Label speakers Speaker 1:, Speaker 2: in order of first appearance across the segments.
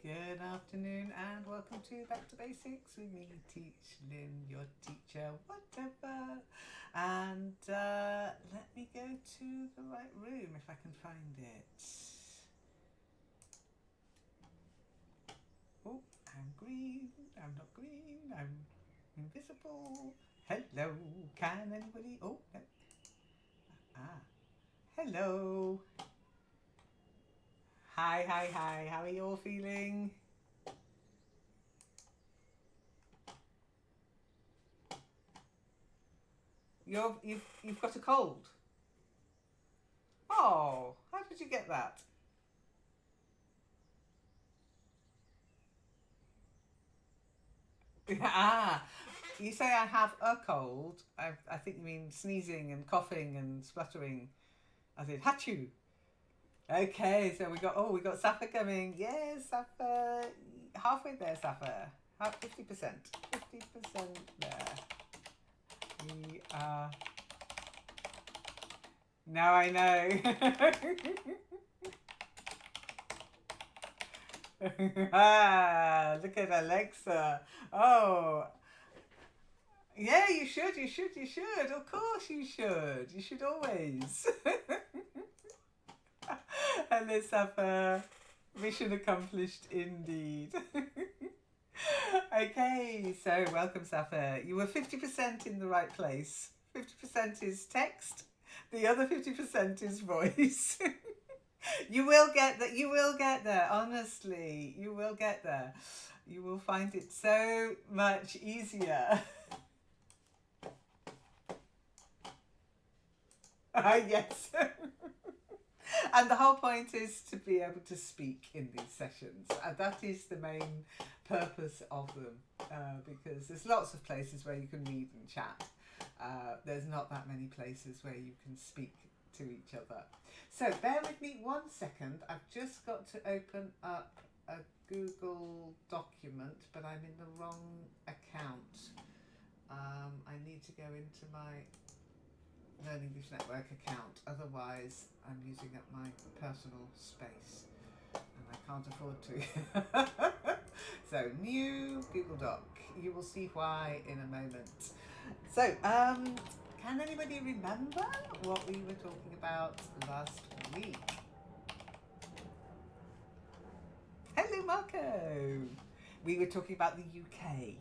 Speaker 1: Good afternoon and welcome to Back to Basics with me, Teach Lynn, your teacher, whatever. And let me go to the right room if I can find it. Oh, I'm green, I'm not green, I'm invisible. Hello, can anybody? Oh, no. Ah, hello. Hi, how are you all feeling? You've got a cold. Oh, how did you get that? Ah, you say I have a cold. I think you mean sneezing and coughing and spluttering. I said Hachu. Okay, so we got Safa coming. Yes, Safa. Halfway there, Safa. 50%. 50% there. We are. Now I know. Look at Alexa. Oh, yeah, you should. Of course you should. You should always. And let's have a mission accomplished indeed. Okay, so welcome, Safa. You were 50% in the right place. 50% is text. The other 50% is voice. You will get that. You will get there. Honestly, you will get there. You will find it so much easier. Yes. And the whole point is to be able to speak in these sessions. And that is the main purpose of them. Because there's lots of places where you can read and chat. There's not that many places where you can speak to each other. So bear with me 1 second. I've just got to open up a Google document, but I'm in the wrong account. I need to go into my Learn English Network account, otherwise I'm using up my personal space and I can't afford to. So new Google Doc, you will see why in a moment. So can anybody remember what we were talking about last week? Hello Marco. We were talking about the UK,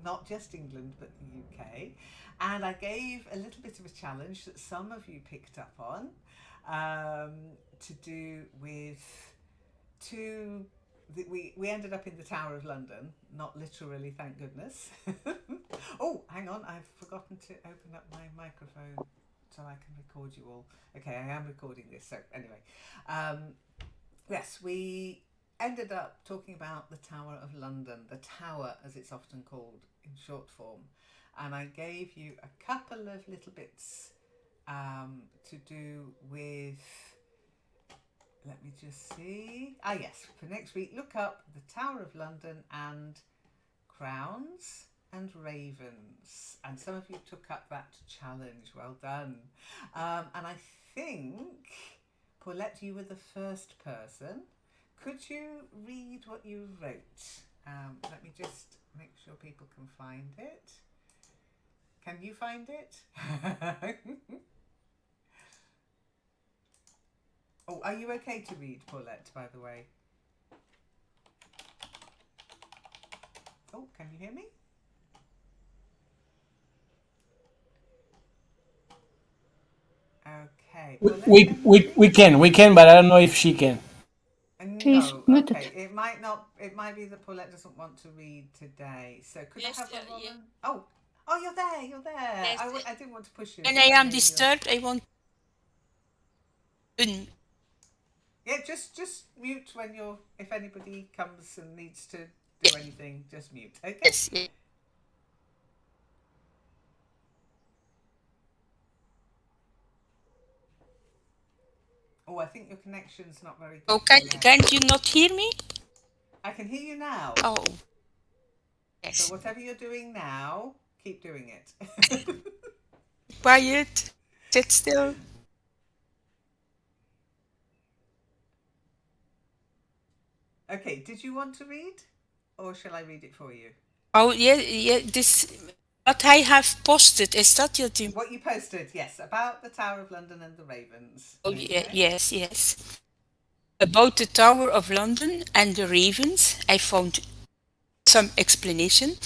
Speaker 1: not just England but the UK, and I gave a little bit of a challenge that some of you picked up on, to do with we ended up in the Tower of London, not literally, thank goodness. Oh, hang on, I've forgotten to open up my microphone so I can record you all. Okay, I am recording this, so anyway. Yes, we ended up talking about the Tower of London, the Tower as it's often called in short form. And I gave you a couple of little bits to do with, let me just see. Ah, yes, for next week, look up the Tower of London and crowns and ravens. And some of you took up that challenge. Well done. And I think, Paulette, you were the first person. Could you read what you wrote? Let me just make sure people can find it. Can you find it? Oh, are you okay to read, Paulette, by the way? Oh, can you hear me? Okay. Paulette,
Speaker 2: We can, but I don't know if she can.
Speaker 3: She's
Speaker 1: No,
Speaker 3: muted.
Speaker 1: okay. It might not. It might be that Paulette doesn't want to read today. So could
Speaker 4: Yes,
Speaker 1: I have a
Speaker 4: yeah.
Speaker 1: Roland? Oh, you're there. You're there.
Speaker 4: Yes.
Speaker 1: I didn't want to push you.
Speaker 4: When
Speaker 1: But
Speaker 4: I
Speaker 1: I
Speaker 4: am
Speaker 1: know you're.
Speaker 4: disturbed, I want
Speaker 1: Yeah, just mute when you're. If anybody comes and needs to do
Speaker 4: yes,
Speaker 1: anything, just mute. Okay.
Speaker 4: yes, yes.
Speaker 1: Oh, I think your connection's not very
Speaker 4: Oh,
Speaker 1: good, Paulette.
Speaker 4: can't you not hear me?
Speaker 1: I can hear you now.
Speaker 4: Oh,
Speaker 1: So
Speaker 4: yes.
Speaker 1: whatever you're doing now, keep doing it.
Speaker 4: Quiet. Sit still.
Speaker 1: Okay, did you want to read, or shall I read it for you?
Speaker 4: Oh, yeah, this, what I have posted, is that what you?
Speaker 1: What you posted, yes, about the Tower of London and the Ravens.
Speaker 4: Oh, yeah,
Speaker 1: Okay.
Speaker 4: yes. About the Tower of London and the Ravens, I found some explanation.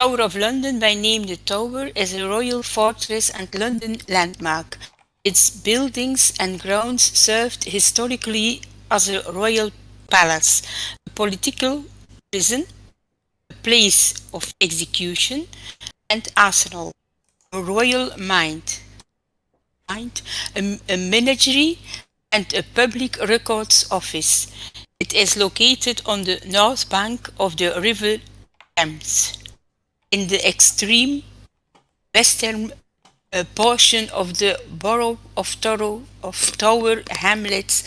Speaker 4: Tower of London, by name the Tower, is a royal fortress and London landmark. Its buildings and grounds served historically as a royal palace, a political prison, a place of execution, and arsenal, a royal a menagerie, and a public records office. It is located on the north bank of the River Thames, in the extreme western portion of the borough of Tower Hamlets,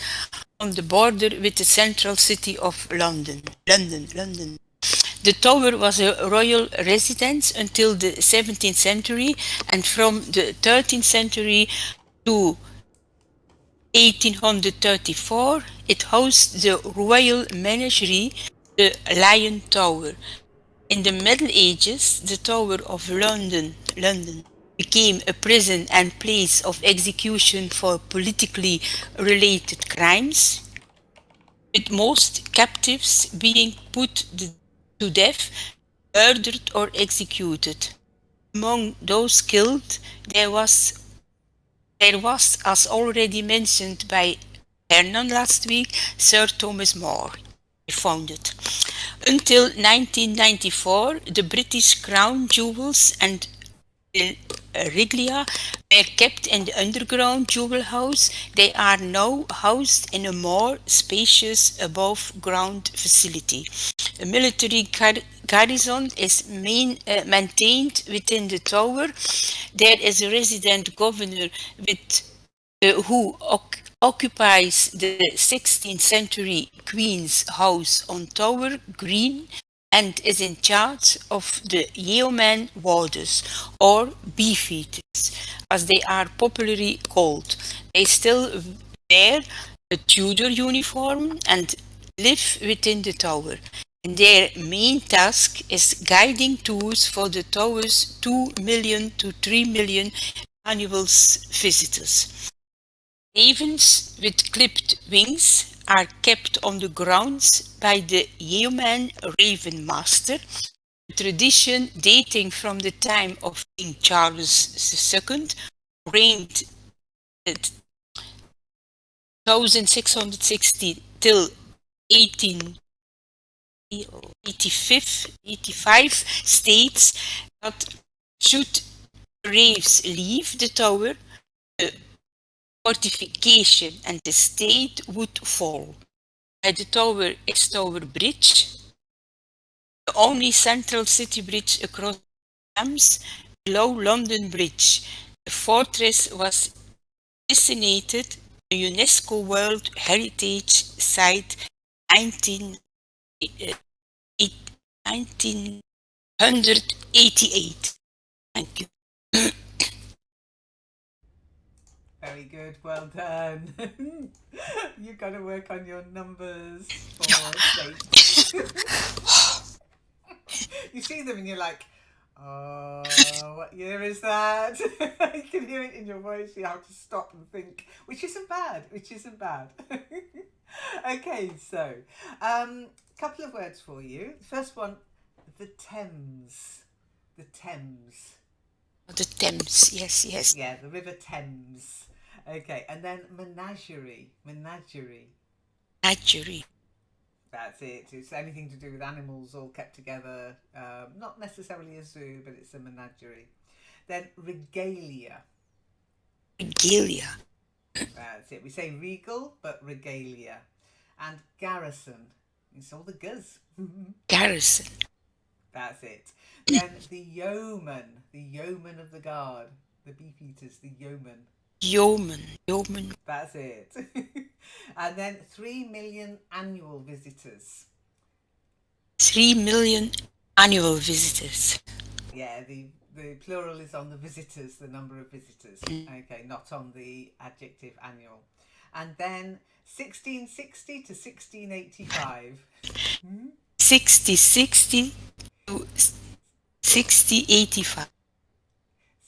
Speaker 4: on the border with the central city of London. The tower was a royal residence until the 17th century, and from the 13th century to 1834 it housed the royal menagerie, the Lion Tower. In the Middle Ages, the Tower of London became a prison and place of execution for politically related crimes, with most captives being put to death, murdered, or executed. Among those killed, there was, as already mentioned by Hernan last week, Sir Thomas More. He found it. Until 1994, the British Crown jewels and regalia were kept in the underground jewel house. They are now housed in a more spacious above-ground facility. A military garrison is maintained within the tower. There is a resident governor who occupies the 16th century Queen's House on Tower Green and is in charge of the yeoman warders, or beefeaters, as they are popularly called. They still wear a Tudor uniform and live within the tower. And their main task is guiding tours for the tower's 2 million to 3 million annual visitors. Ravens with clipped wings are kept on the grounds by the yeoman Raven Master, a tradition dating from the time of King Charles II, reigned 1660 till 1885, states that should raves leave the tower, the fortification and the state would fall. By the tower is Tower Bridge, the only central city bridge across the Thames, below London Bridge. The fortress was designated a UNESCO World Heritage Site 1988. Thank you.
Speaker 1: Very good, well done. You've got to work on your numbers for dates. You see them and you're like, oh, what year is that? You can hear it in your voice. You have to stop and think, which isn't bad. Okay, so couple of words for you. First one, the Thames. The Thames.
Speaker 4: The Thames, yes.
Speaker 1: Yeah, the River Thames. Okay, and then menagerie.
Speaker 4: Menagerie.
Speaker 1: That's it. It's anything to do with animals all kept together. Not necessarily a zoo, but it's a menagerie. Then regalia. That's it. We say regal, but regalia. And garrison. It's all the guz.
Speaker 4: Garrison.
Speaker 1: That's it. Then the yeoman of the guard. The beefeaters, the yeoman.
Speaker 4: Yeoman.
Speaker 1: That's it. And then 3 million annual visitors.
Speaker 4: 3 million annual visitors.
Speaker 1: Yeah, the plural is on the visitors, the number of visitors. Okay, not on the adjective annual. And then 1660 to 1685.
Speaker 4: 60 to 6085.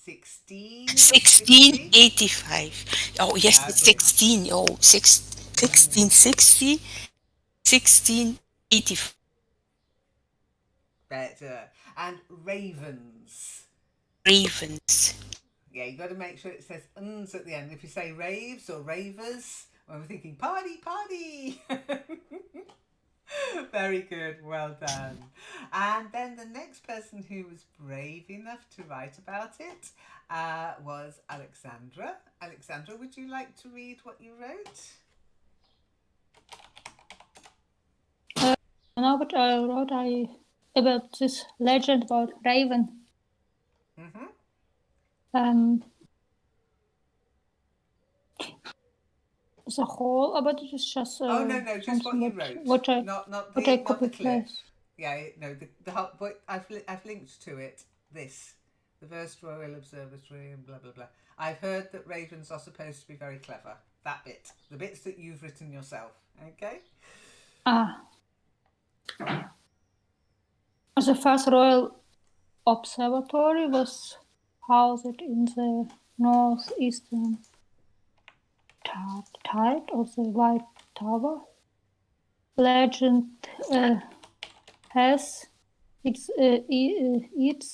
Speaker 1: 1660.
Speaker 4: 1685. Oh, yes,
Speaker 1: That's
Speaker 4: it's
Speaker 1: it.
Speaker 4: 16. Oh, 1660, 1685.
Speaker 1: Better. And ravens.
Speaker 4: Ravens.
Speaker 1: Yeah, you got to make sure it says uns at the end. If you say raves or ravers, well, we're thinking party, party. Very good, well done. And then the next person who was brave enough to write about it was Alexandra. Alexandra, would you like to read what you wrote?
Speaker 3: Now, what I wrote about this legend about raven. The whole about it is just
Speaker 1: Oh no, just what you wrote.
Speaker 3: what I
Speaker 1: not
Speaker 3: what I
Speaker 1: the
Speaker 3: copy
Speaker 1: clip.
Speaker 3: paste.
Speaker 1: Yeah, no, the whole. But I've linked to it. This, the First Royal Observatory and blah blah blah. I've heard that ravens are supposed to be very clever. That bit, the bits that you've written yourself. Okay.
Speaker 3: The first Royal Observatory was housed in the northeastern tight of the White Tower. Legend has it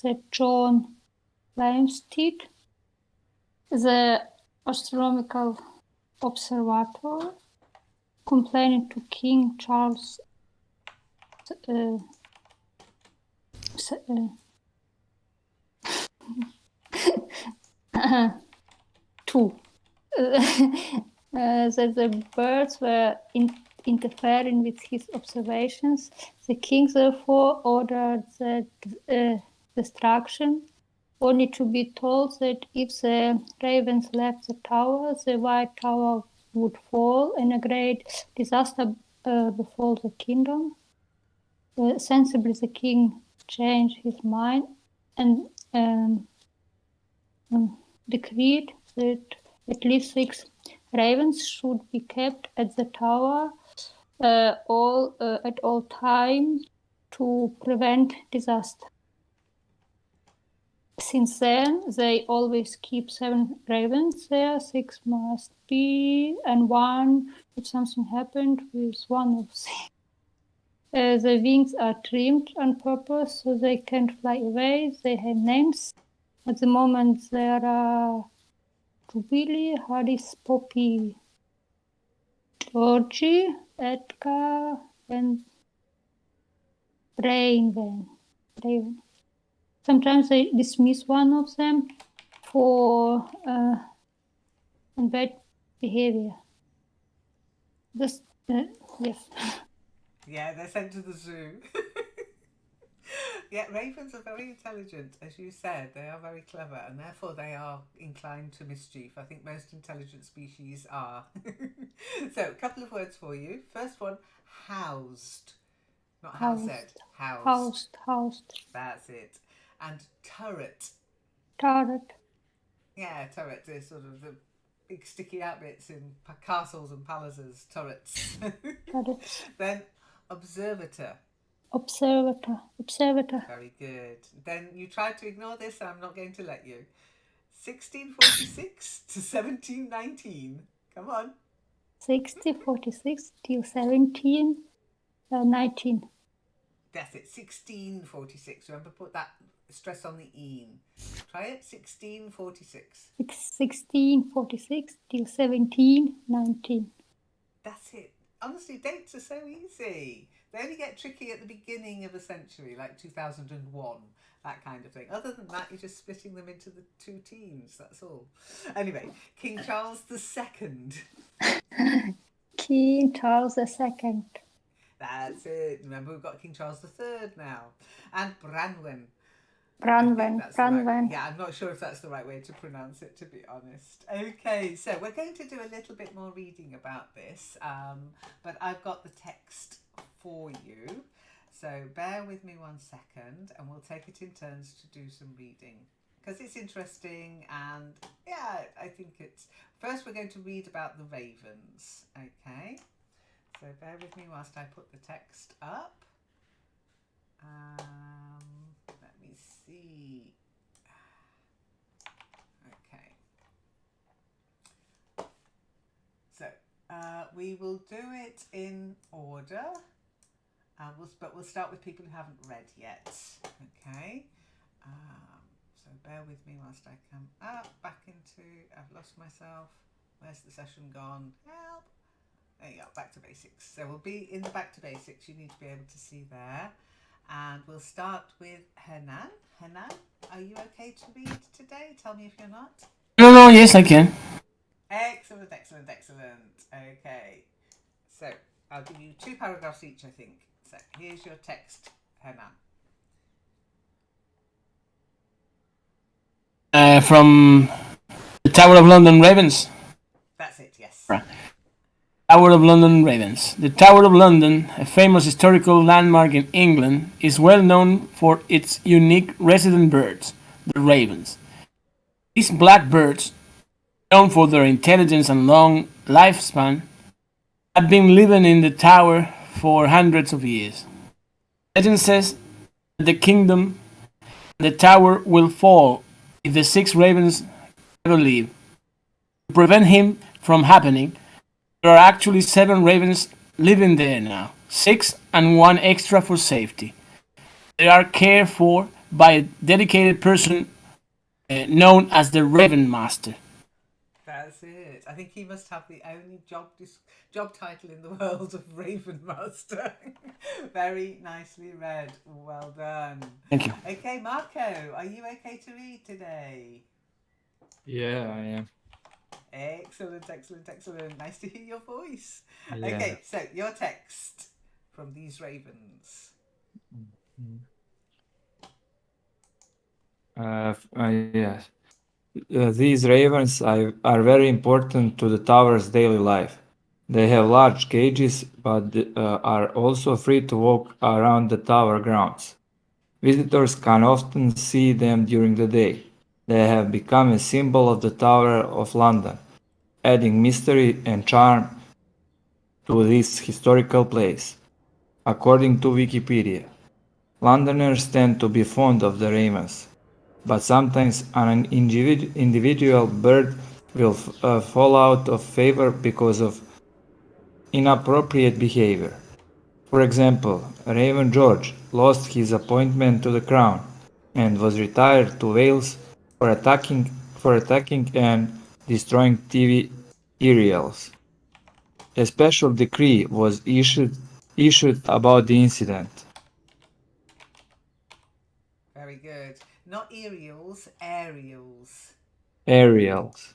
Speaker 3: that John Limestead, the astronomical observator, complaining to King Charles II that the birds were interfering with his observations. The king therefore ordered the destruction, only to be told that if the ravens left the tower, the White Tower would fall and a great disaster befall the kingdom. Sensibly, the king changed his mind and decreed that at least 6 ravens should be kept at the tower at all time to prevent disaster. Since then, they always keep 7 ravens there. 6 must be, and 1 if something happened with one of them. The wings are trimmed on purpose so they can fly away. They have names. At the moment, there are Jubilee, Harris, Poppy, Georgie, Edgar, and Raven. Sometimes they dismiss one of them for bad behavior. Yes.
Speaker 1: Yeah, they're sent to the zoo. Yeah, ravens are very intelligent, as you said. They are very clever, and therefore they are inclined to mischief. I think most intelligent species are. So, a couple of words for you. First one, housed. Not housed.
Speaker 3: Housed.
Speaker 1: That's it. And turret.
Speaker 3: Turret.
Speaker 1: Yeah, turret. They're sort of the big sticky out bits in castles and palaces. Turrets.
Speaker 3: Turrets.
Speaker 1: Then observator.
Speaker 3: Observator.
Speaker 1: Very good. Then you tried to ignore this, and I'm not going to let you. 1646 to 1719. Come on.
Speaker 3: 1646 till 1719.
Speaker 1: That's it. 1646. Remember, put that stress on the "een." Try it. 1646.
Speaker 3: It's 1646 till 1719.
Speaker 1: That's it. Honestly, dates are so easy. They only get tricky at the beginning of a century, like 2001, that kind of thing. Other than that, you're just splitting them into the 2 teams, that's all. Anyway, King Charles II.
Speaker 3: King Charles II.
Speaker 1: That's it. Remember, we've got King Charles III now. And Branwen.
Speaker 3: Branwen.
Speaker 1: Right. Yeah, I'm not sure if that's the right way to pronounce it, to be honest. Okay, so we're going to do a little bit more reading about this, but I've got the text for you. So bear with me 1 second, and we'll take it in turns to do some reading. because it's interesting, and yeah, I think it's. First, we're going to read about the ravens. Okay, so bear with me whilst I put the text up. Let me see. Okay. So we will do it in order, but we'll start with people who haven't read yet. Okay. So bear with me whilst I come up back into. I've lost myself. Where's the session gone? Help! There you go. Back to basics. So we'll be in the back to basics. You need to be able to see there. And we'll start with Hernan. Hernan, are you okay to read today? Tell me if you're not.
Speaker 2: No, yes, I can.
Speaker 1: Excellent, excellent, excellent. Okay. So I'll give you 2 paragraphs each, I think. So here's your text, Hernan.
Speaker 2: From the Tower of London Ravens.
Speaker 1: That's it, yes.
Speaker 2: Right. Tower of London Ravens. The Tower of London, a famous historical landmark in England, is well known for its unique resident birds, the ravens. These black birds, known for their intelligence and long lifespan, have been living in the tower for hundreds of years. Legend says that the kingdom and the tower will fall if the 6 ravens ever leave. To prevent him from happening, there are actually 7 ravens living there now, 6 and 1 extra for safety. They are cared for by a dedicated person known as the Raven Master.
Speaker 1: That's it. I think he must have the only job title in the world of Raven Master. Very nicely read. Well done.
Speaker 2: Thank you.
Speaker 1: Okay, Marco, are you okay to read today?
Speaker 5: Yeah, I am.
Speaker 1: Excellent, excellent, excellent. Nice to hear your voice.
Speaker 5: Yeah.
Speaker 1: Okay, so your text from these ravens.
Speaker 5: Yes. These ravens are very important to the tower's daily life. They have large cages, but are also free to walk around the tower grounds. Visitors can often see them during the day. They have become a symbol of the Tower of London, adding mystery and charm to this historical place. According to Wikipedia, Londoners tend to be fond of the ravens, but sometimes an individual bird will fall out of favor because of inappropriate behavior. For example, Raven George lost his appointment to the crown and was retired to Wales for attacking and destroying TV aerials. A special decree was issued about the incident.
Speaker 1: Very good. Not aerials, aerials.
Speaker 5: Aerials.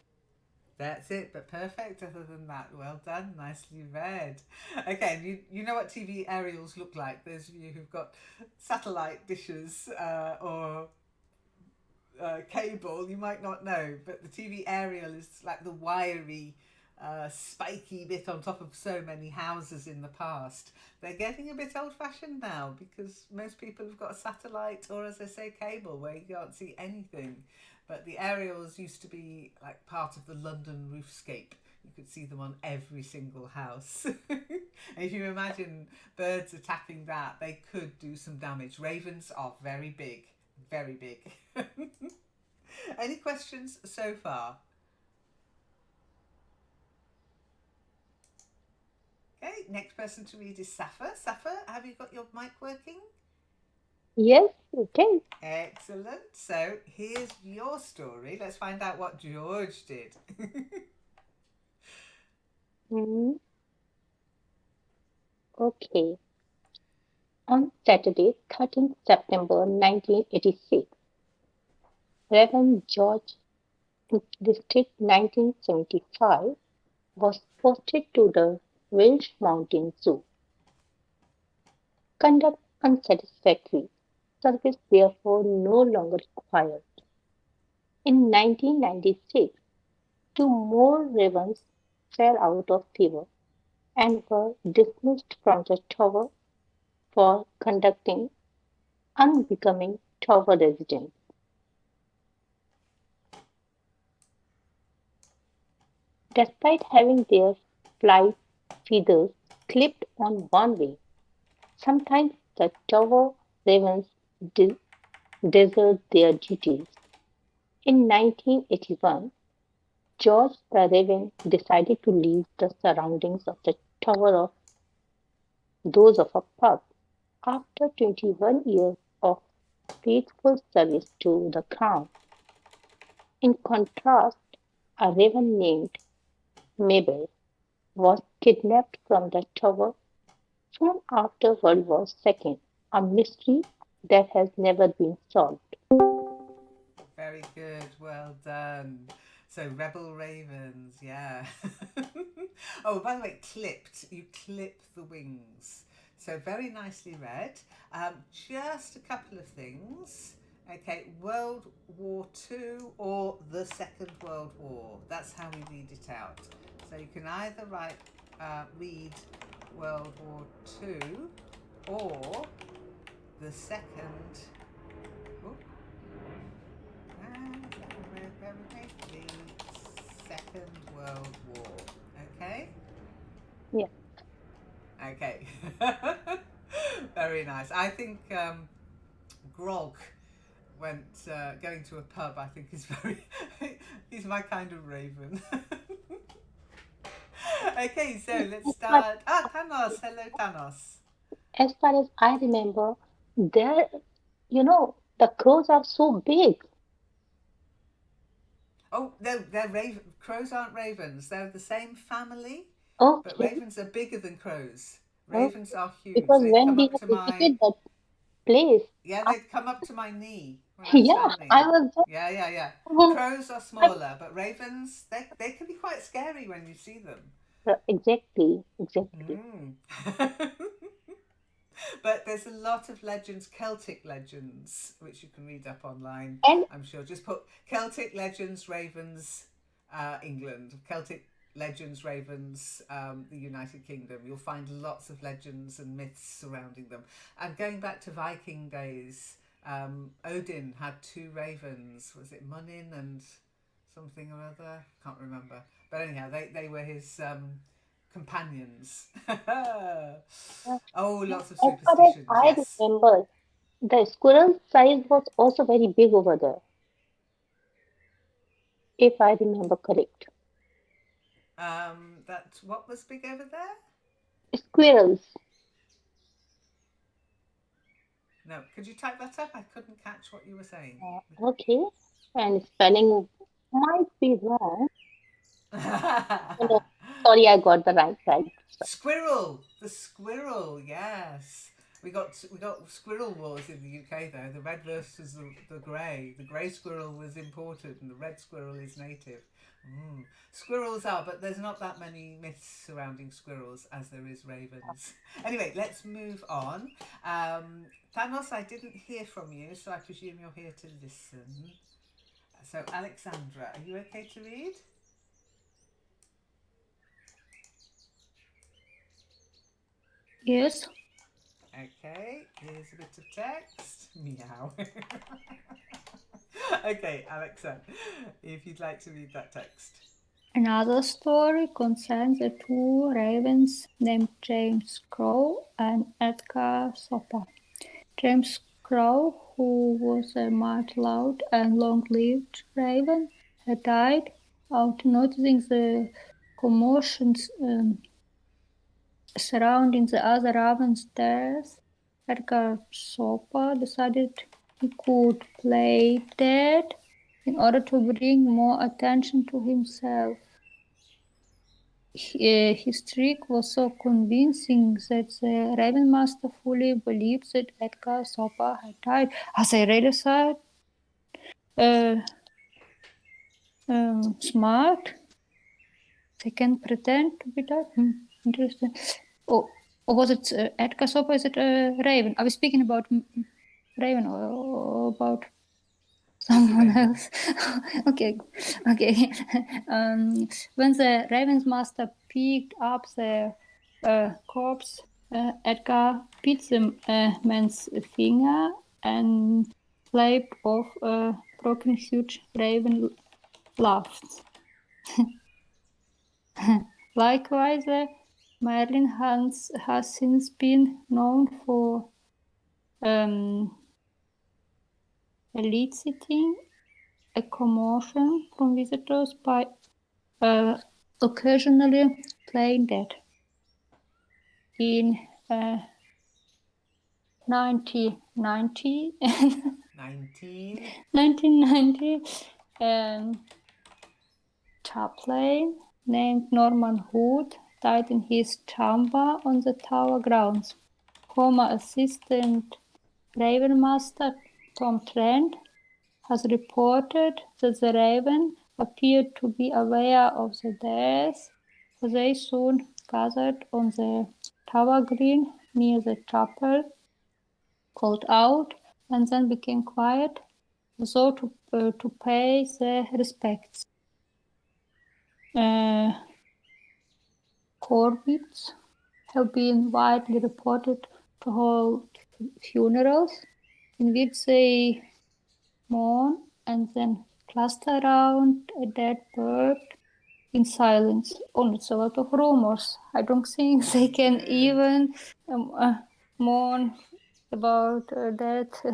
Speaker 1: That's it, but perfect other than that. Well done, nicely read. Okay, you know what TV aerials look like? Those of you who've got satellite dishes or cable, you might not know, but the TV aerial is like the wiry, spiky bit on top of so many houses in the past. They're getting a bit old-fashioned now because most people have got a satellite or, as I say, cable where you can't see anything. But the aerials used to be like part of the London roofscape. You could see them on every single house. And if you imagine birds attacking that, they could do some damage. Ravens are very big, very big. Any questions so far? Okay, next person to read is Safa. Safa, have you got your mic working?
Speaker 3: Yes, okay.
Speaker 1: Excellent. So here's your story. Let's find out what George did.
Speaker 3: Okay. On Saturday, 13th September 1986, Reverend George, District 1975, was posted to the Welsh Mountain Zoo. Conduct unsatisfactory. Service therefore no longer required. In 1996, 2 more ravens fell out of fever and were dismissed from the tower for conducting unbecoming tower residence.
Speaker 6: despite having their flight feathers clipped on one way. Sometimes the tower ravens de- desert their duties. In 1981, George the Raven decided to leave the surroundings of the tower of those of a pub. After 21 years of faithful service to the crown, in contrast, a raven named Mabel was kidnapped from the tower soon after World War II, a mystery that has never been solved.
Speaker 1: Very good, well done. So rebel ravens, yeah. Oh, by the way, clipped. You clip the wings. So very nicely read. Just a couple of things. Okay, World War II or the Second World War. That's how we read it out. So you can either read World War II or the Second. Oh, the Second World War. Okay?
Speaker 6: Yeah.
Speaker 1: Okay. Very nice. I think grog went going to a pub. I think is very. He's my kind of raven. Okay, so let's
Speaker 6: But
Speaker 1: start. Thanos. Hello, Thanos.
Speaker 6: as far as I remember, there, the crows are so big.
Speaker 1: Oh, no, crows aren't ravens. They're the same family, but
Speaker 6: Okay,
Speaker 1: ravens are bigger than crows.
Speaker 6: okay.
Speaker 1: Ravens are huge.
Speaker 6: Because
Speaker 1: They'd
Speaker 6: when
Speaker 1: come
Speaker 6: we
Speaker 1: up
Speaker 6: have
Speaker 1: to my
Speaker 6: visited that place,
Speaker 1: Yeah,
Speaker 6: I,
Speaker 1: they'd come up to my knee when I'm
Speaker 6: yeah, I
Speaker 1: standing.
Speaker 6: was just,
Speaker 1: Yeah, yeah, yeah. Crows are
Speaker 6: I,
Speaker 1: smaller, but ravens, they can be quite scary when you see them.
Speaker 6: exactly, exactly.
Speaker 1: Mm. But there's a lot of legends, Celtic legends, which you can read up online,
Speaker 6: And
Speaker 1: I'm sure. Just put Celtic legends, ravens, England, Celtic legends, ravens, the United Kingdom. You'll find lots of legends and myths surrounding them. And going back to Viking days, Odin had two ravens. Was it Munin and something or other? Can't remember. But anyhow, they were his companions. Oh, lots of
Speaker 6: as far as
Speaker 1: superstitions,
Speaker 6: I
Speaker 1: yes.
Speaker 6: remember, the squirrel size was also very big over there, if I remember correct.
Speaker 1: That what was big over there?
Speaker 6: Squirrels.
Speaker 1: No, could you type that up? I couldn't catch what you were saying.
Speaker 6: Okay, and spelling might be wrong. Oh, no, sorry, I got the right.
Speaker 1: Squirrel, the squirrel, yes. We got squirrel wars in the UK though. The red versus the grey. The grey squirrel was imported, and the red squirrel is native. Mm. Squirrels are, but there's not that many myths surrounding squirrels as there is ravens. Anyway, let's move on. Thanos, I didn't hear from you, so I presume you're here to listen. So, Alexandra, are you okay to read?
Speaker 3: Yes.
Speaker 1: Okay, here's a bit of text. Meow. Okay, Alexa, if you'd like to read that text.
Speaker 3: Another story concerns the two ravens named James Crow and Edgar Soper. James Crow, who was a much-loved and long-lived raven, had died. After noticing the commotions surrounding the other raven's death, Edgar Soper decided he could play dead in order to bring more attention to himself. His trick was so convincing that the Raven Master fully believed that Edgar Soper had died. As I really thought, smart. They can pretend to be dead. Interesting. Or was it Edgar Soper? Is it Raven? Are we speaking about Raven or about someone else? Okay. When the Raven's Master picked up the corpse, Edgar bit the man's finger and flap of a broken huge raven laughed. Likewise, Merlin has since been known for eliciting a commotion from visitors by occasionally playing dead. In 1990, 1990, chaplain named Norman Hood died in his chamber on the tower grounds. Former assistant Ravenmaster Tom Trent has reported that the raven appeared to be aware of the death, so they soon gathered on the tower green near the chapel, called out, and then became quiet, as though to pay their respects. Corvids have been widely reported to hold funerals in which they mourn and then cluster around a dead bird in silence. Only it's a lot of rumors. I don't think they can even mourn about death.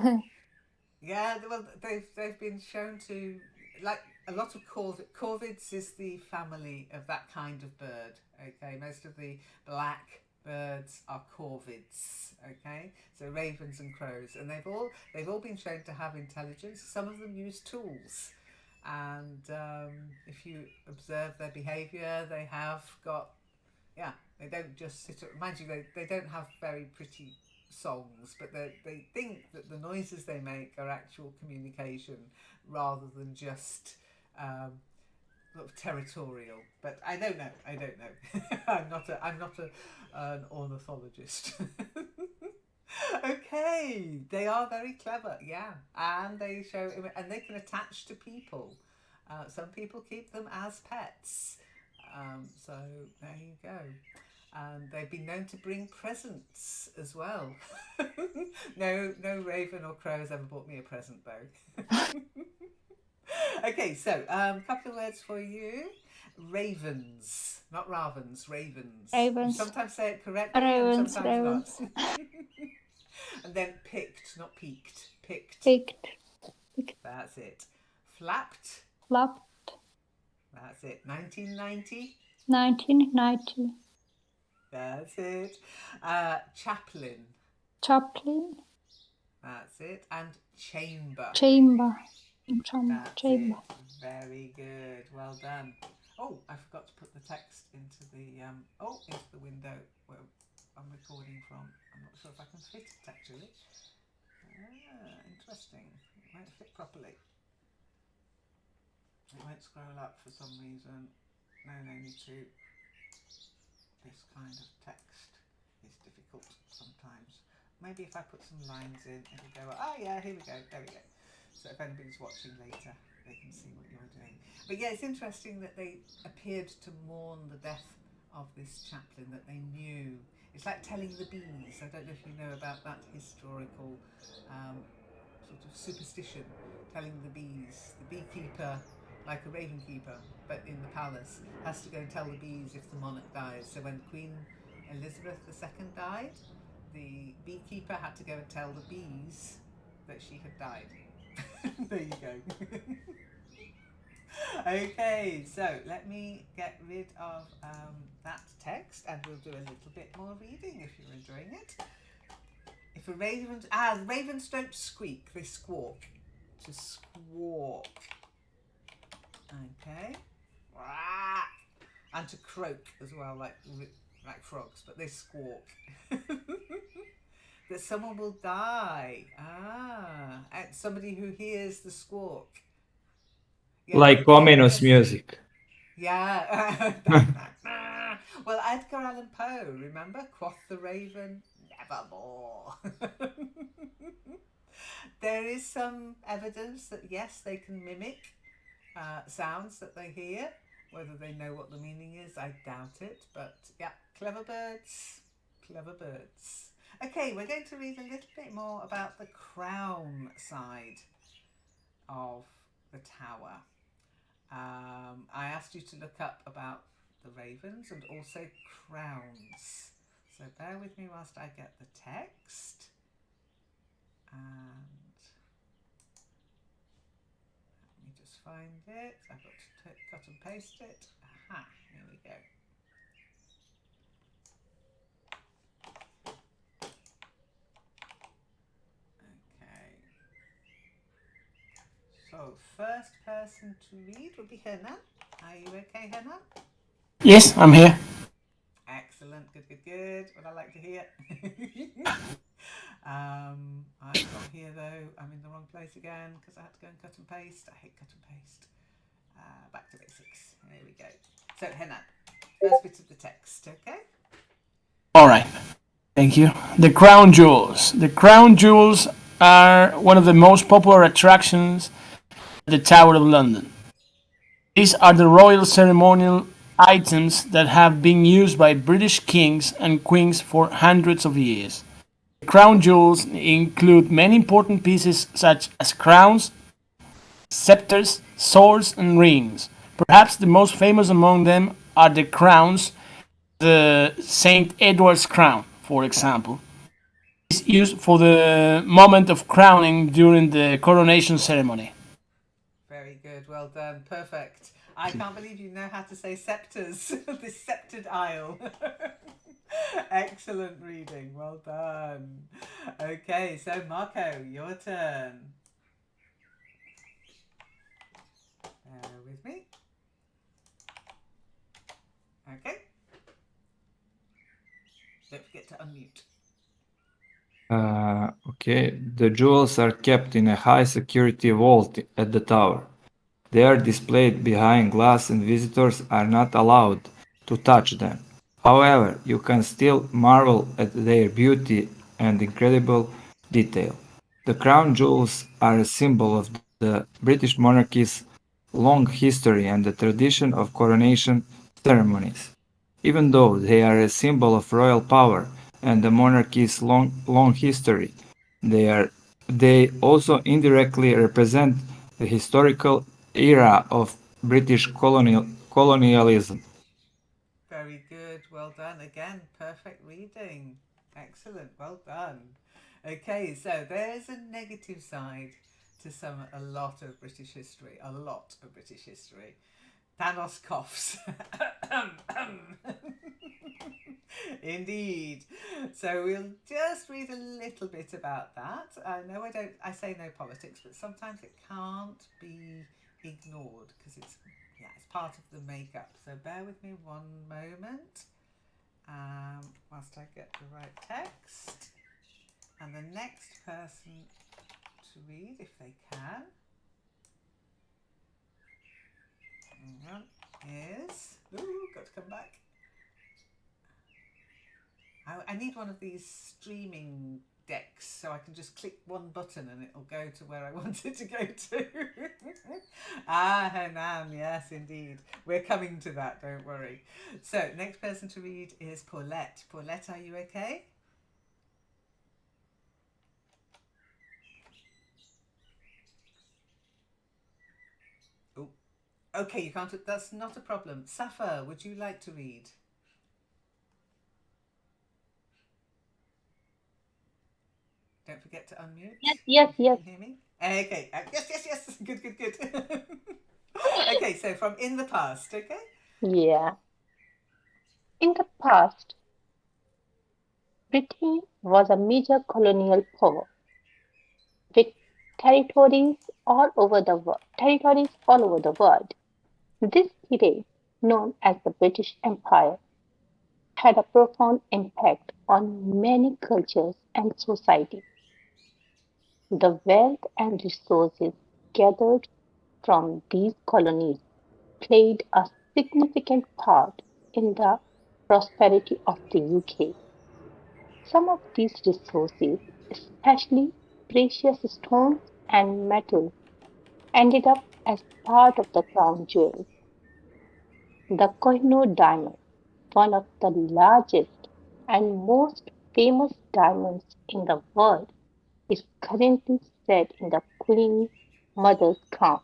Speaker 1: Yeah, well, they've been shown to, like a lot of corvids is the family of that kind of bird. Okay, most of the black birds are corvids. Okay, so ravens and crows, and they've all been shown to have intelligence. Some of them use tools, and if you observe their behaviour, they have got, yeah, they don't just sit. Mind you, they don't have very pretty songs, but they think that the noises they make are actual communication rather than just sort of territorial. But I don't know. I'm not an ornithologist. Okay, they are very clever, yeah, and they can attach to people. Some people keep them as pets. So there you go. And they've been known to bring presents as well. No raven or crow has ever bought me a present though. Okay, so a couple of words for you. Ravens, not ravens, ravens.
Speaker 3: Ravens.
Speaker 1: You sometimes say it correctly
Speaker 3: Ravens,
Speaker 1: and sometimes
Speaker 3: ravens.
Speaker 1: not. And then picked, not peaked. Picked.
Speaker 3: Picked.
Speaker 1: That's it. Flapped.
Speaker 3: Flapped.
Speaker 1: That's it. 1990.
Speaker 3: 1990.
Speaker 1: That's it. Chaplain.
Speaker 3: Chaplain.
Speaker 1: That's it. And chamber.
Speaker 3: Chamber.
Speaker 1: That's
Speaker 3: chamber.
Speaker 1: it. Very good. Well done. Oh, I forgot to put the text into the window where I'm recording from. I'm not sure if I can fit it actually. Interesting. It won't fit properly. It won't scroll up for some reason. No need to. This kind of text is difficult sometimes. Maybe if I put some lines in, it'll go, oh yeah, here we go, there we go. So if anybody's watching later, they can see what you're doing. But yeah, it's interesting that they appeared to mourn the death of this chaplain that they knew. It's like telling the bees. I don't know if you know about that historical sort of superstition, telling the bees. The beekeeper, like a raven keeper, but in the palace, has to go and tell the bees if the monarch dies. So when Queen Elizabeth II died, the beekeeper had to go and tell the bees that she had died. There you go. Okay, so let me get rid of that text and we'll do a little bit more reading if you're enjoying it. If a raven, ravens don't squeak, they squawk. To squawk. Okay. And to croak as well, like frogs, but they squawk. That someone will die. And somebody who hears the squawk. Yeah,
Speaker 5: like ominous music.
Speaker 1: Yeah. Well, Edgar Allan Poe, remember? Quoth the raven, nevermore. There is some evidence that yes, they can mimic sounds that they hear. Whether they know what the meaning is, I doubt it. But yeah, clever birds, clever birds. Okay, we're going to read a little bit more about the crown side of the tower. I asked you to look up about the ravens and also crowns. So bear with me whilst I get the text. And let me just find it. I've got to cut and paste it. Aha, here we go. Okay. So first person to read would be Hernan. Are you okay, Hernan?
Speaker 2: Yes, I'm here.
Speaker 1: Excellent, good. What I like to hear. I've got here though, I'm in the wrong place again because I had to go and cut and paste. I hate cut and paste. Back to basics. Here we go. So, Hernan, first bit of the text, okay?
Speaker 2: All right. Thank you. The crown jewels. The crown jewels are one of the most popular attractions at the Tower of London. These are the royal ceremonial items that have been used by British kings and queens for hundreds of years. The crown jewels include many important pieces such as crowns, scepters, swords, and rings. Perhaps the most famous among them are the crowns, the St. Edward's crown, for example. It is used for the moment of crowning during the coronation ceremony.
Speaker 1: Very good, well done, perfect. I can't believe you know how to say scepters, the sceptred isle. Excellent reading, well done. Okay, so Marco, your turn. Bear with me. Okay. Don't forget to unmute.
Speaker 5: Okay, the jewels are kept in a high security vault at the tower. They are displayed behind glass and visitors are not allowed to touch them. However, you can still marvel at their beauty and incredible detail. The crown jewels are a symbol of the British monarchy's long history and the tradition of coronation ceremonies. Even though they are a symbol of royal power and the monarchy's long history, they also indirectly represent the historical era of British colonialism.
Speaker 1: Very good, well done. Again, perfect reading. Excellent, well done. Okay, so there's a negative side to a lot of British history. A lot of British history. Thanos coughs. Indeed. So we'll just read a little bit about that. No, I say no politics, but sometimes it can't be ignored because it's part of the makeup. So bear with me one moment whilst I get the right text. And the next person to read, if they can, is... Ooh, got to come back. I need one of these streaming decks so I can just click one button and it'll go to where I want it to go to. Hernan, yes, indeed. We're coming to that, don't worry. So, next person to read is Paulette. Paulette, are you okay? Oh, okay, you can't. That's not a problem. Safa, would you like to read? Don't forget to unmute.
Speaker 6: Yes.
Speaker 1: You can hear me? Okay. Yes. Good. Okay, so from in the past, okay?
Speaker 6: Yeah. In the past, Britain was a major colonial power with territories all over the world. This period, known as the British Empire, had a profound impact on many cultures and societies. The wealth and resources gathered from these colonies played a significant part in the prosperity of the UK. Some of these resources, especially precious stones and metals, ended up as part of the crown jewels. The Kohinoor diamond, one of the largest and most famous diamonds in the world, is currently set in the Queen Mother's crown,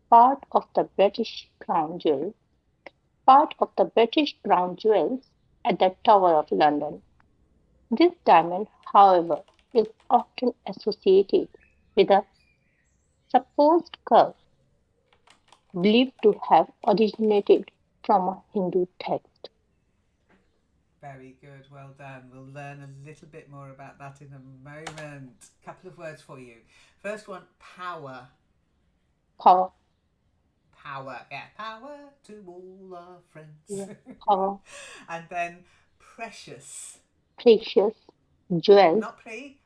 Speaker 6: part of the British crown jewel. part of the British crown jewels at the Tower of London. This diamond, however, is often associated with a supposed curse believed to have originated from a Hindu text.
Speaker 1: Very good, well done. We'll learn a little bit more about that in a moment. Couple of words for you. First one, power.
Speaker 6: Power,
Speaker 1: Power, yeah, power to all our
Speaker 6: yeah,
Speaker 1: friends.
Speaker 6: power,
Speaker 1: And then precious.
Speaker 6: precious, jewels,
Speaker 1: Not pre.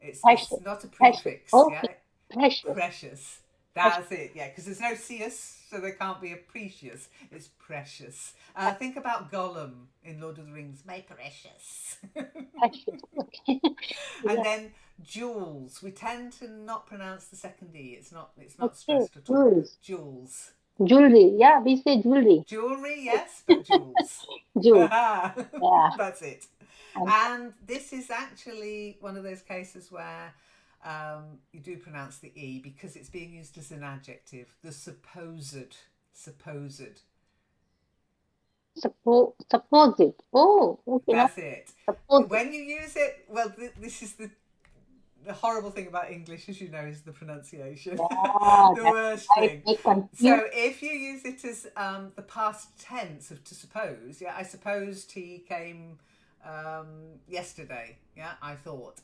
Speaker 1: It's
Speaker 6: precious,
Speaker 1: not a
Speaker 6: precious.
Speaker 1: prefix,
Speaker 6: Okay,
Speaker 1: yeah.
Speaker 6: precious,
Speaker 1: Precious.
Speaker 6: precious.
Speaker 1: That's it, yeah, because there's no seus, so there can't be a precious. It's precious. Think about Gollum in Lord of the Rings. My precious.
Speaker 6: Precious. Okay.
Speaker 1: And
Speaker 6: Yeah.
Speaker 1: then jewels. We tend to not pronounce the second e. It's not
Speaker 6: Okay.
Speaker 1: stressed at all.
Speaker 6: Jewels.
Speaker 1: Jewels.
Speaker 6: Jewelry. Yeah, we say jewelry.
Speaker 1: Jewelry, yes, but jewels.
Speaker 6: Jewels. Yeah.
Speaker 1: That's it.
Speaker 6: And
Speaker 1: And this is actually one of those cases where you do pronounce the e because it's being used as an adjective. The supposed.
Speaker 6: suppose it. Oh, okay. Now
Speaker 1: That's it.
Speaker 6: suppose it.
Speaker 1: When you use it, well, this is the horrible thing about English, as you know, is the pronunciation.
Speaker 6: Yeah,
Speaker 1: The
Speaker 6: that's
Speaker 1: worst
Speaker 6: why
Speaker 1: thing.
Speaker 6: they confuse.
Speaker 1: So if you use it as the past tense of to suppose, yeah, I supposed he came yesterday, yeah, I thought.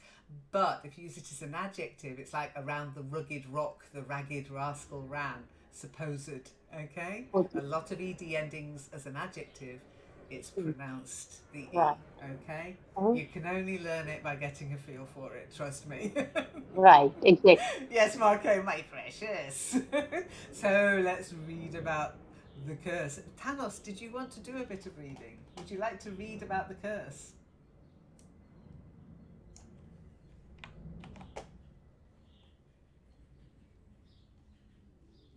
Speaker 1: But if you use it as an adjective, it's like around the rugged rock, the ragged rascal ran, supposed, okay? A lot of ed endings as an adjective, it's pronounced the e,
Speaker 6: Right.
Speaker 1: okay?
Speaker 6: Mhm.
Speaker 1: You can only learn it by getting a feel for it, trust me.
Speaker 6: Right. Exactly.
Speaker 1: Yes, Marco, my precious. So let's read about the curse. Tanos, did you want to do a bit of reading? Would you like to read about the curse?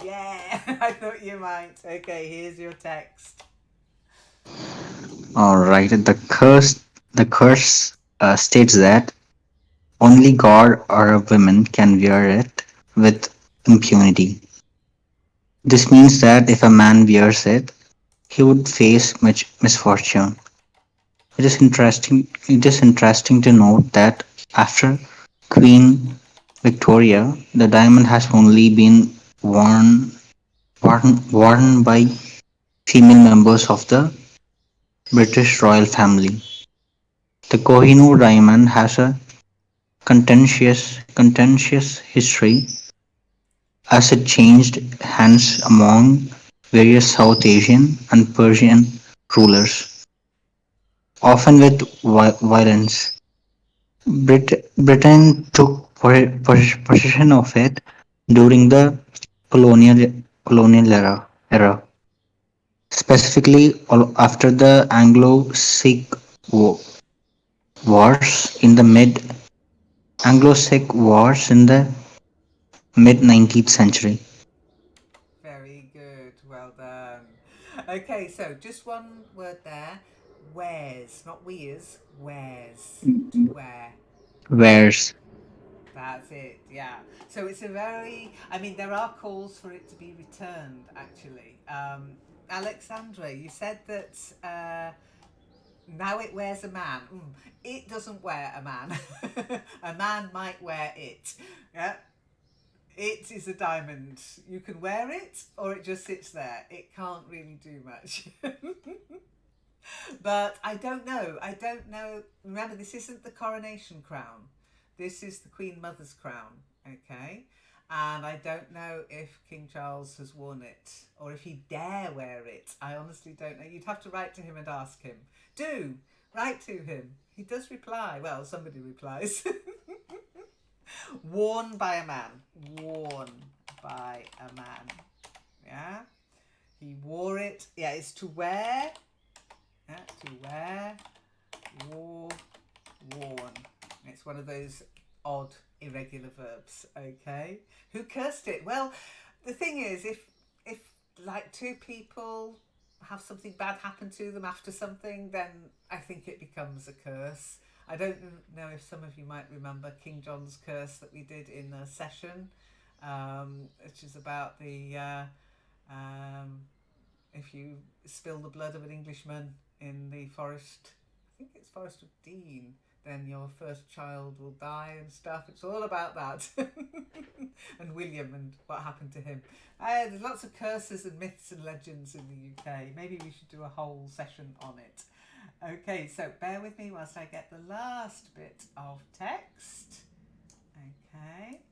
Speaker 1: Yeah, I thought you might. Okay, here's your text.
Speaker 7: All right. The curse states that only God or a woman can wear it with impunity. This means that if a man wears it, he would face much misfortune. It is interesting to note that after Queen Victoria, the diamond has only been worn by female members of the British royal family. The Kohinoor diamond has a contentious history as it changed hands among various South Asian and Persian rulers, often with violence. Britain took possession of it during the colonial colonial era, specifically after the Anglo-Sikh wars in the mid 19th century.
Speaker 1: Very good, well done. Okay, so just one word there. Wears, not wears, wears. To wear.
Speaker 7: Wears.
Speaker 1: That's it, yeah. So it's a very, I mean, there are calls for it to be returned, actually. Alexandra, you said that now it wears a man. It doesn't wear a man. A man might wear it. Yeah. It is a diamond. You can wear it or it just sits there. It can't really do much. But I don't know. I don't know. Remember, this isn't the coronation crown. This is the Queen Mother's crown, okay? And I don't know if King Charles has worn it or if he dare wear it. I honestly don't know. You'd have to write to him and ask him. Do write to him. He does reply. Well, somebody replies. Worn by a man. Worn by a man. Yeah? He wore it. Yeah, it's to wear. Yeah, to wear. Wore. Worn. It's one of those odd, irregular verbs. Okay? Who cursed it? Well, the thing is, if like two people have something bad happen to them after something, then I think it becomes a curse. I don't know if some of you might remember King John's curse that we did in a session, which is about the if you spill the blood of an Englishman in the forest, I think it's Forest of Dean, then your first child will die and stuff. It's all about that. And William and what happened to him. There's lots of curses and myths and legends in the UK. Maybe we should do a whole session on it. Okay, so bear with me whilst I get the last bit of text. Okay.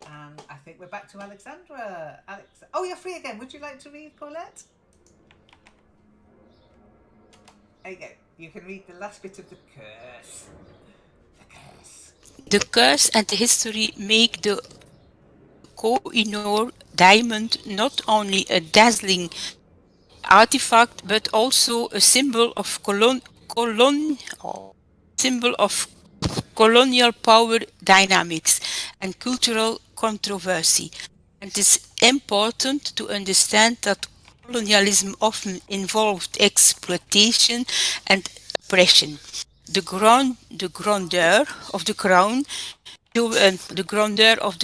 Speaker 1: And I think we're back to Alexandra. Oh, you're free again. Would you like to read, Paulette? There you go. You can read the last bit of the curse. The curse.
Speaker 4: The curse and the history make the Koh-i-Noor diamond not only a dazzling artifact but also a symbol of colonial power dynamics and cultural controversy. And it is important to understand that colonialism often involved exploitation and oppression. The grandeur of the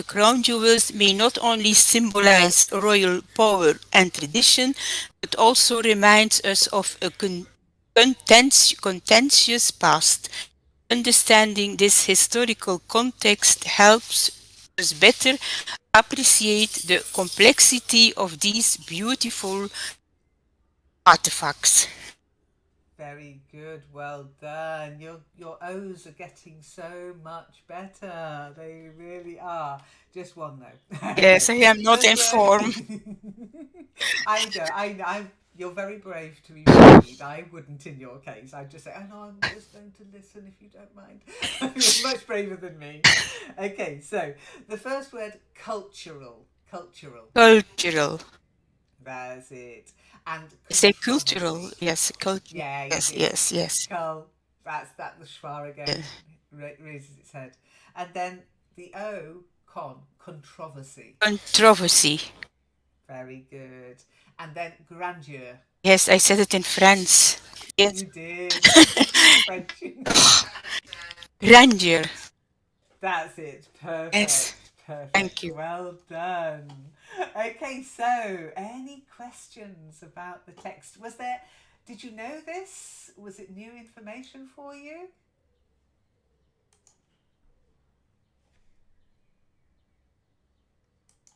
Speaker 4: crown jewels may not only symbolize royal power and tradition, but also reminds us of a contentious past. Understanding this historical context helps us better appreciate the complexity of these beautiful artifacts.
Speaker 1: Very good, well done. Your O's are getting so much better. They really are. Just one though.
Speaker 4: Yes, I am not informed.
Speaker 1: I know. You're very brave to read. I wouldn't in your case. I'd just say, oh no, I'm just going to listen if you don't mind. You're much braver than me. Okay, so the first word, cultural. Cultural. That's it. And
Speaker 4: say cultural, yes, cultural.
Speaker 1: Yeah,
Speaker 4: yes.
Speaker 1: That's the schwa again. Raises its head. And then the O, controversy. Very good. And then grandeur.
Speaker 4: Yes, I said it in French. Yes.
Speaker 1: You did. French.
Speaker 4: Grandeur.
Speaker 1: That's it. Perfect.
Speaker 4: Yes.
Speaker 1: Perfect.
Speaker 4: Thank you.
Speaker 1: Well done. Okay, so any questions about the text? Did you know this? Was it new information for you?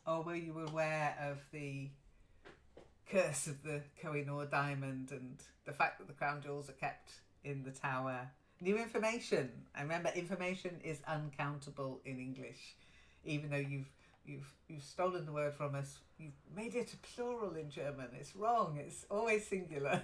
Speaker 1: Or were you aware of the curse of the Koh-i-Noor diamond and the fact that the crown jewels are kept in the tower? New information. And remember, information is uncountable in English. Even though you've stolen the word from us, you've made it a plural in German. It's wrong. It's always singular.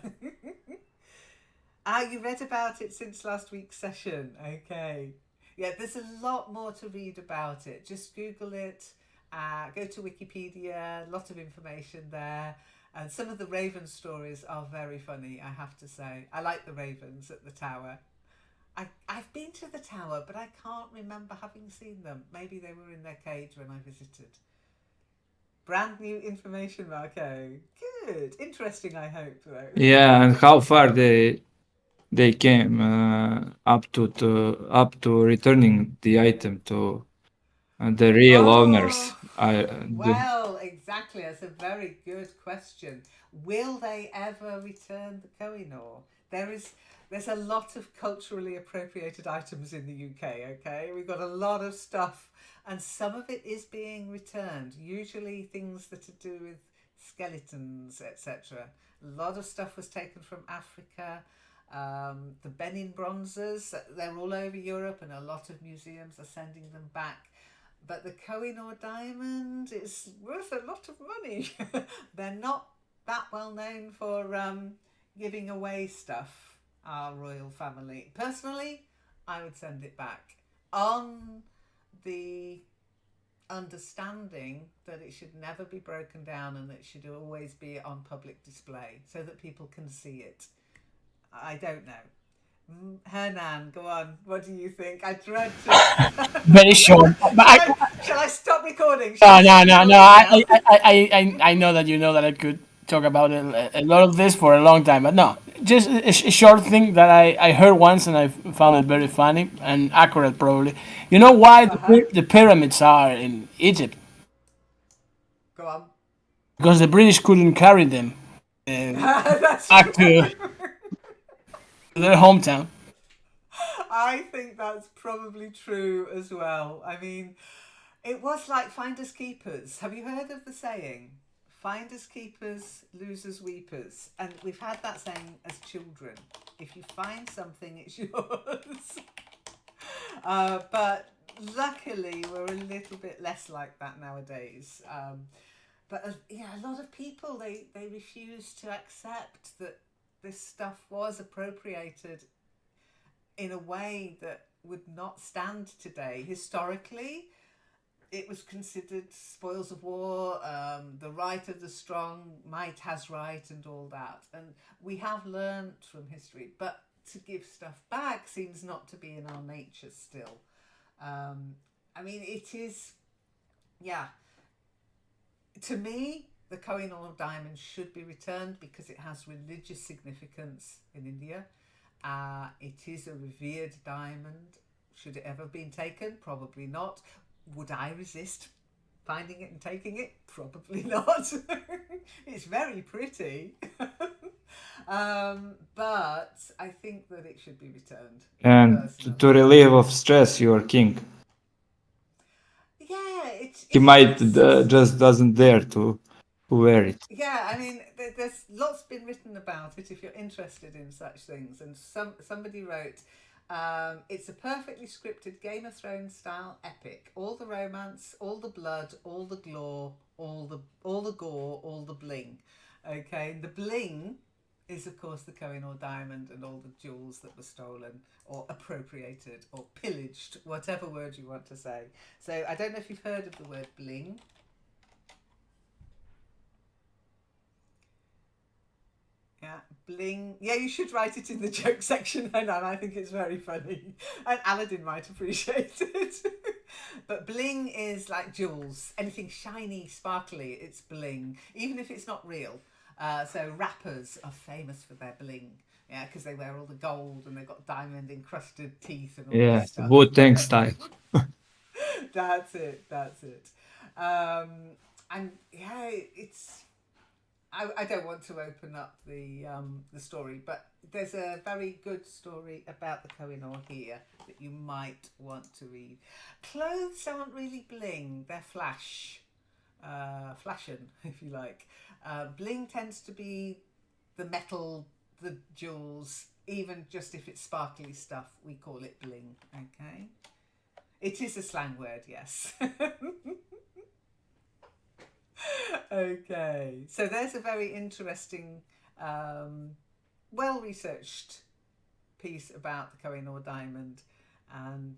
Speaker 1: You read about it since last week's session. Okay. Yeah, there's a lot more to read about it. Just Google it. Go to Wikipedia. A lot of information there. And some of the Raven stories are very funny, I have to say. I like the ravens at the tower. I've been to the tower, but I can't remember having seen them. Maybe they were in their cage when I visited. Brand new information, Marco. Good. Interesting, I hope, though.
Speaker 5: Yeah, and how far they came up to returning the item to the real owners.
Speaker 1: Well, exactly. That's a very good question. Will they ever return the Koh-i-Noor? There's a lot of culturally appropriated items in the UK, okay? We've got a lot of stuff, and some of it is being returned, usually things that are to do with skeletons, etc. A lot of stuff was taken from Africa. The Benin bronzes, they're all over Europe, and a lot of museums are sending them back. But the Koh-i-Noor diamond is worth a lot of money. They're not that well known for giving away stuff, our royal family. Personally, I would send it back on the understanding that it should never be broken down and that it should always be on public display so that people can see it. I don't know. Hernan, go on. What do you think? I dread to...
Speaker 2: Very short. But
Speaker 1: shall I stop recording?
Speaker 2: No. I know that you know that I could talk about a lot of this for a long time, but no, just a short thing that I heard once and I found it very funny and accurate, probably. You know why the pyramids are in Egypt?
Speaker 1: Go on.
Speaker 2: because the British couldn't carry them
Speaker 1: That's
Speaker 2: back
Speaker 1: true.
Speaker 2: to their hometown.
Speaker 1: I think that's probably true as well. I mean, it was like finders keepers. Have you heard of the saying? Finders keepers, losers weepers. And we've had that saying as children. If you find something, it's yours. But luckily, we're a little bit less like that nowadays. But yeah, a lot of people, they refuse to accept that this stuff was appropriated in a way that would not stand today. Historically, it was considered spoils of war, the right of the strong, might has right, and all that. And we have learnt from history, but to give stuff back seems not to be in our nature still. I mean, it is, yeah. To me, the Kohinoor diamond should be returned because it has religious significance in India. It is a revered diamond. Should it ever have been taken? Probably not. Would I resist finding it and taking it? Probably not. It's very pretty. But I think that it should be returned.
Speaker 5: And to relieve of stress, you are king.
Speaker 1: Yeah,
Speaker 5: He might just doesn't dare to wear it.
Speaker 1: Yeah, I mean, there's lots been written about it if you're interested in such things. And somebody wrote, it's a perfectly scripted Game of Thrones style epic. All the romance, all the blood, all the gore, all the gore, all the bling. Okay, the bling is of course the Kohinoor diamond and all the jewels that were stolen or appropriated or pillaged, whatever word you want to say. So I don't know if you've heard of the word bling. Yeah, bling. Yeah, you should write it in the joke section, and I think it's very funny. And Aladdin might appreciate it. But bling is like jewels. Anything shiny, sparkly, it's bling. Even if it's not real. So rappers are famous for their bling. Yeah, because they wear all the gold and they've got diamond encrusted teeth and all this stuff.
Speaker 5: Wu-Tang style.
Speaker 1: That's it. And yeah, it's... I don't want to open up the story, but there's a very good story about the Kohinoor here that you might want to read. Clothes aren't really bling; they're flashing, if you like. Bling tends to be the metal, the jewels, even just if it's sparkly stuff, we call it bling. Okay, it is a slang word, yes. Okay, so there's a very interesting, well-researched piece about the Kohinoor diamond, and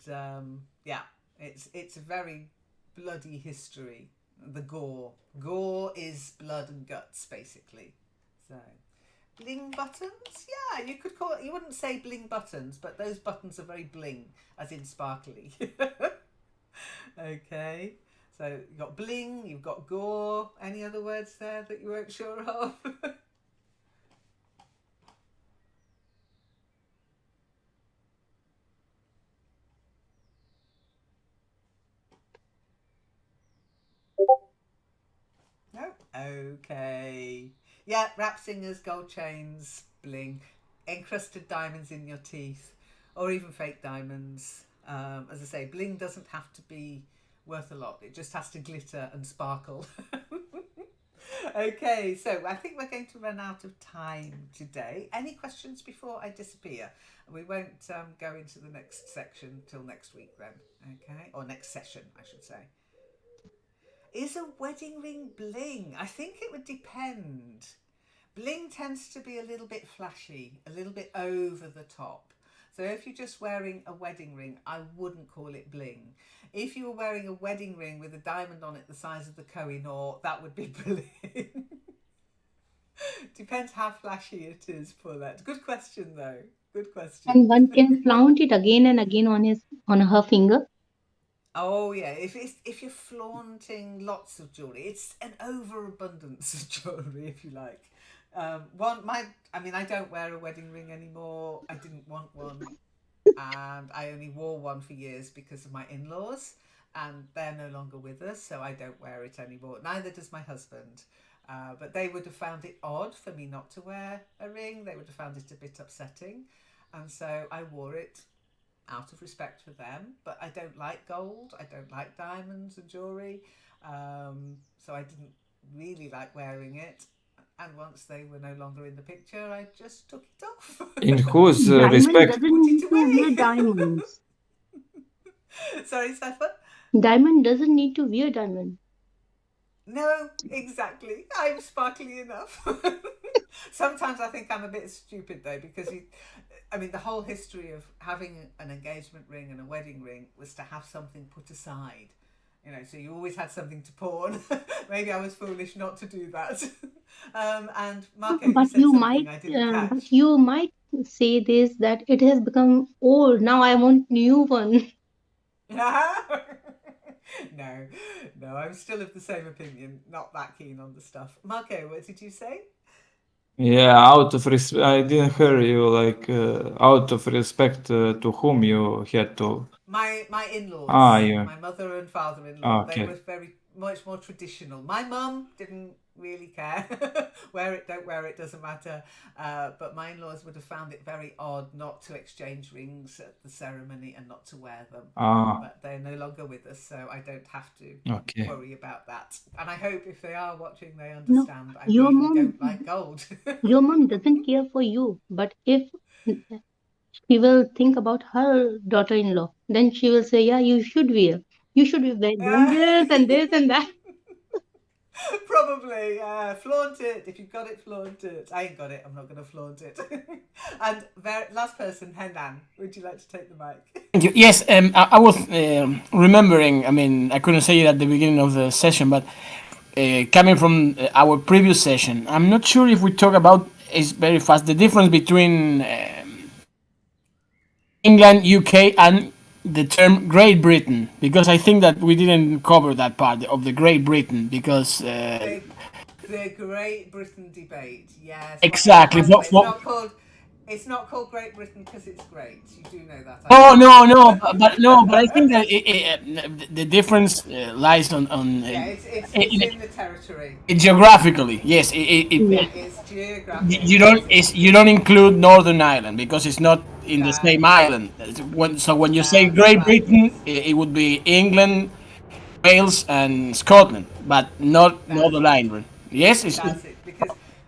Speaker 1: yeah, it's a very bloody history. The gore is blood and guts, basically. So, bling buttons, yeah, you could call it. You wouldn't say bling buttons, but those buttons are very bling, as in sparkly. Okay. So you've got bling, you've got gore. Any other words there that you weren't sure of? No? Okay. Yeah, rap singers, gold chains, bling, encrusted diamonds in your teeth, or even fake diamonds. As I say, bling doesn't have to be worth a lot. It just has to glitter and sparkle. Okay, so I think we're going to run out of time today. Any questions before I disappear? We won't go into the next section till next week then, okay? Or next session, I should say. Is a wedding ring bling? I think it would depend. Bling tends to be a little bit flashy, a little bit over the top. So if you're just wearing a wedding ring, I wouldn't call it bling. If you were wearing a wedding ring with a diamond on it the size of the Kohinoor, that would be bling. Depends how flashy it is, Paulette. Good question, though. Good question.
Speaker 6: And one can flaunt it again and again on her finger.
Speaker 1: Oh yeah, if you're flaunting lots of jewelry, it's an overabundance of jewelry, if you like. I don't wear a wedding ring anymore. I didn't want one, and I only wore one for years because of my in-laws, and they're no longer with us, so I don't wear it anymore. Neither does my husband. But they would have found it odd for me not to wear a ring. They would have found it a bit upsetting. And so I wore it out of respect for them. But I don't like gold. I don't like diamonds and jewellery. So I didn't really like wearing it. And once they were no longer in the picture, I just took it off.
Speaker 5: In whose
Speaker 6: Diamond
Speaker 5: respect?
Speaker 6: doesn't
Speaker 1: Put
Speaker 6: need
Speaker 1: it
Speaker 6: to wear
Speaker 1: away.
Speaker 6: diamonds.
Speaker 1: Sorry, Stefan?
Speaker 6: Diamond doesn't need to wear diamond.
Speaker 1: No, exactly. I'm sparkly enough. Sometimes I think I'm a bit stupid though, because the whole history of having an engagement ring and a wedding ring was to have something put aside. So you always had something to pawn. Maybe I was foolish not to do that. And Marco, you said something I didn't catch.
Speaker 6: But you might say this, that it has become old. Now I want new one.
Speaker 1: No, I'm still of the same opinion. Not that keen on the stuff. Marco, what did you say?
Speaker 5: Yeah, out of respect, I didn't hear you. Like out of respect to whom you had to.
Speaker 1: My in-laws,
Speaker 5: Yeah.
Speaker 1: my mother and father-in-law, they
Speaker 5: Okay.
Speaker 1: were very much more traditional. My mum didn't really care. Wear it, don't wear it, doesn't matter. But my in-laws would have found it very odd not to exchange rings at the ceremony and not to wear them. But they're no longer with us, so I don't have to
Speaker 5: Okay.
Speaker 1: worry about that. And I hope if they are watching, they
Speaker 6: No,
Speaker 1: understand. I
Speaker 6: your
Speaker 1: really
Speaker 6: mom,
Speaker 1: don't like gold.
Speaker 6: your mom doesn't care for you. But if she will think about her daughter-in-law, then she will say, yeah, you should wear. You should wear this and this and that.
Speaker 1: Probably, flaunt it. If you've got it, flaunt it. I ain't got it. I'm not going to flaunt it. And last person, Henan, would you like to take the mic?
Speaker 2: Thank you. Yes, I was remembering. I couldn't say it at the beginning of the session, but coming from our previous session, I'm not sure if we talk about, it's very fast, the difference between England, UK, and the term Great Britain, because I think that we didn't cover that part of the Great Britain, because
Speaker 1: The Great Britain debate, yes.
Speaker 2: exactly.
Speaker 1: By the way, it's not called Great Britain because it's great. You do know that.
Speaker 2: Oh no, but I think that the difference lies on
Speaker 1: it's in the territory.
Speaker 2: geographically. Yes,
Speaker 1: It's geographic.
Speaker 2: you don't include Northern Ireland because it's not in the same island. When you say Great Britain, it would be England, Wales, and Scotland, but not Northern Ireland. Yes,
Speaker 1: That's it,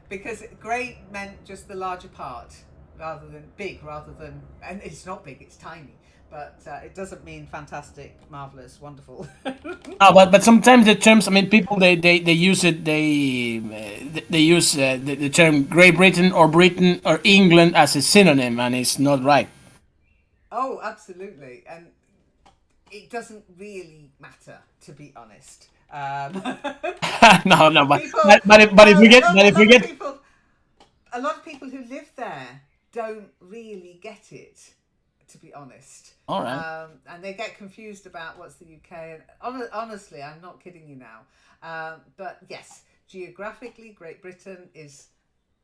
Speaker 1: because great meant just the larger part, rather than, and it's not big, it's tiny, but it doesn't mean fantastic, marvelous, wonderful.
Speaker 2: but sometimes the terms, people they use it, they use the term Great Britain or England as a synonym, and it's not right.
Speaker 1: Oh, absolutely, and it doesn't really matter, to be honest.
Speaker 2: No, but if we get
Speaker 1: a lot of people who live there don't really get it, to be honest.
Speaker 2: All right.
Speaker 1: And they get confused about what's the UK. And honestly, I'm not kidding you now. But yes, geographically, Great Britain is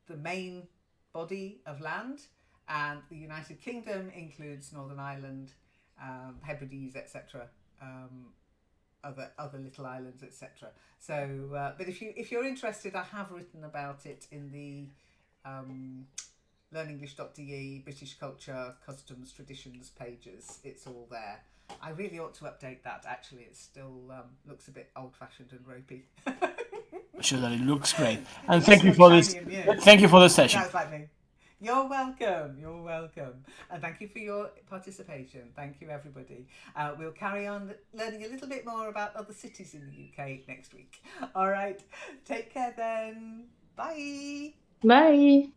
Speaker 1: the main body of land, and the United Kingdom includes Northern Ireland, Hebrides, etc. Other little islands, etc. So, but if you're interested, I have written about it in the learnenglish.de British Culture, Customs, Traditions pages. It's all there. I really ought to update that. Actually, it still looks a bit old-fashioned and ropey.
Speaker 2: I'm sure that it looks great. And thank you for this. Thank you for the session.
Speaker 1: Sounds like me. You're welcome. You're welcome. And thank you for your participation. Thank you, everybody. We'll carry on learning a little bit more about other cities in the UK next week. All right. Take care then. Bye.
Speaker 6: Bye.